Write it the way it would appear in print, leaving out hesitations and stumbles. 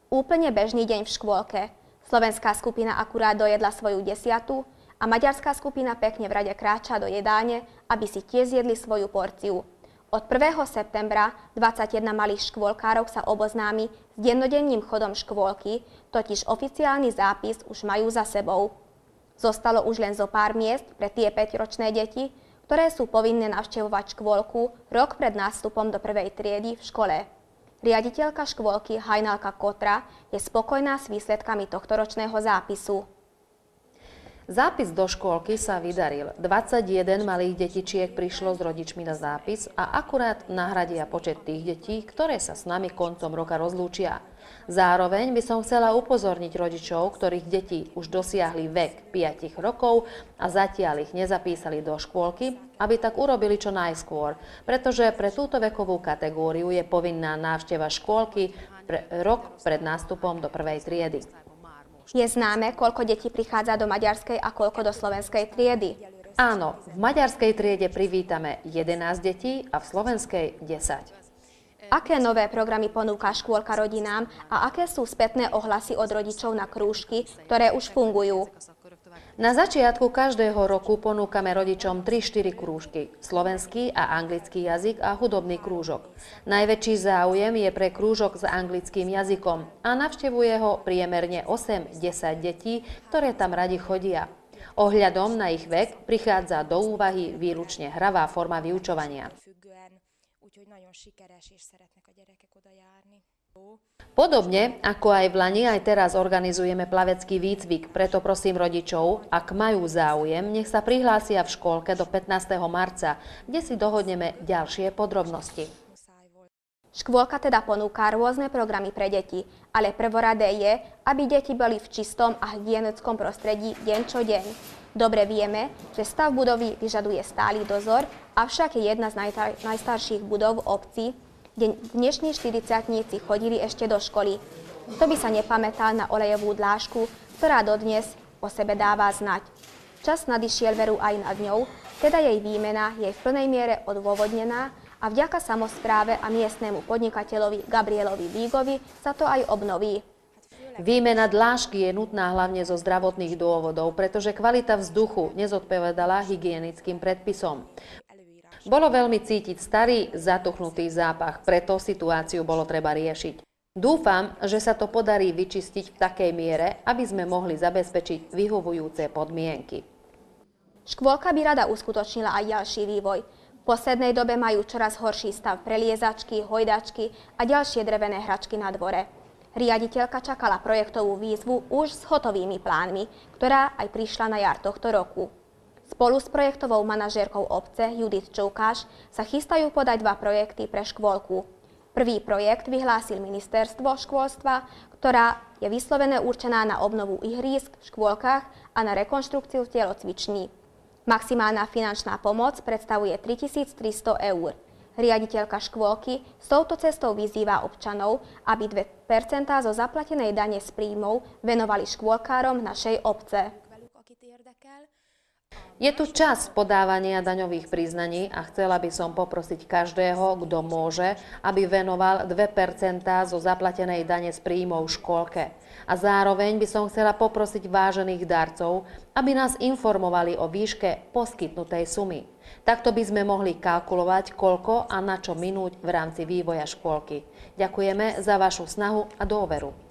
Úplne bežný deň v škôlke. Slovenská skupina akurát dojedla svoju 10. a maďarská skupina pekne v rade kráča do jedálne, aby si tiež zjedli svoju porciu. Od 1. septembra 21 malých škôlkárov sa oboznámi s dennodenným chodom škôlky, totiž oficiálny zápis už majú za sebou. Zostalo už len zo pár miest pre tie 5-ročné deti, ktoré sú povinné navštevovať škôlku rok pred nástupom do 1. triedy v škole. Riaditeľka škôlky Hajnalka Kotra je spokojná s výsledkami tohtoročného zápisu. Zápis do škôlky sa vydaril. 21 malých detičiek prišlo s rodičmi na zápis a akurát nahradia počet tých detí, ktoré sa s nami koncom roka rozlúčia. Zároveň by som chcela upozorniť rodičov, ktorých deti už dosiahli vek 5 rokov a zatiaľ ich nezapísali do škôlky, aby tak urobili čo najskôr, pretože pre túto vekovú kategóriu je povinná návšteva škôlky rok pred nástupom do 1. triedy. Je známe, koľko detí prichádza do maďarskej a koľko do slovenskej triedy? Áno, v maďarskej triede privítame 11 detí a v slovenskej 10. Aké nové programy ponúka škôlka rodinám a aké sú spätné ohlasy od rodičov na krúžky, ktoré už fungujú? Na začiatku každého roku ponúkame rodičom 3-4 krúžky, slovenský a anglický jazyk a hudobný krúžok. Najväčší záujem je pre krúžok s anglickým jazykom a navštevuje ho priemerne 8-10 detí, ktoré tam radi chodia. Ohľadom na ich vek prichádza do úvahy výlučne hravá forma vyučovania. Podobne ako aj v Lani, aj teraz organizujeme plavecký výcvik, preto prosím rodičov, ak majú záujem, nech sa prihlásia v škôlke do 15. marca, kde si dohodneme ďalšie podrobnosti. Škôlka teda ponúka rôzne programy pre deti, ale prvoradé je, aby deti boli v čistom a hygienickom prostredí deň čo deň. Dobre vieme, že stav budovy vyžaduje stály dozor, avšak je jedna z najstarších budov v obci, kde dnešní 40-tníci chodili ešte do školy. Kto by sa nepamätal na olejovú dlážku, ktorá dodnes o sebe dáva znať. Čas nadišiel veru aj nad ňou, teda jej výmena je v plnej miere odôvodnená a vďaka samospráve a miestnemu podnikateľovi Gabrielovi Vígovi sa to aj obnoví. Výmena dlážky je nutná hlavne zo zdravotných dôvodov, pretože kvalita vzduchu nezodpovedala hygienickým predpisom. Bolo veľmi cítiť starý, zatuchnutý zápach, preto situáciu bolo treba riešiť. Dúfam, že sa to podarí vyčistiť v takej miere, aby sme mohli zabezpečiť vyhovujúce podmienky. Škôlka by rada uskutočnila aj ďalší vývoj. V poslednej dobe majú čoraz horší stav preliezačky, hojdačky a ďalšie drevené hračky na dvore. Riaditeľka čakala projektovú výzvu už s hotovými plánmi, ktorá aj prišla na jar tohto roku. Spolu s projektovou manažérkou obce Judith Čoukáš sa chystajú podať 2 projekty pre škôlku. Prvý projekt vyhlásil ministerstvo škôlstva, ktorá je vyslovene určená na obnovu ihrísk v škôlkach a na rekonštrukciu telocviční. Maximálna finančná pomoc predstavuje 3300 eur. Riaditeľka škôlky s touto cestou vyzýva občanov, aby 2% zo zaplatenej dane z príjmov venovali škôlkárom našej obce. Je tu čas podávania daňových priznaní a chcela by som poprosiť každého, kto môže, aby venoval 2% zo zaplatenej dane z príjmov škôlke. A zároveň by som chcela poprosiť vážených darcov, aby nás informovali o výške poskytnutej sumy. Takto by sme mohli kalkulovať, koľko a na čo minúť v rámci vývoja škôlky. Ďakujeme za vašu snahu a dôveru.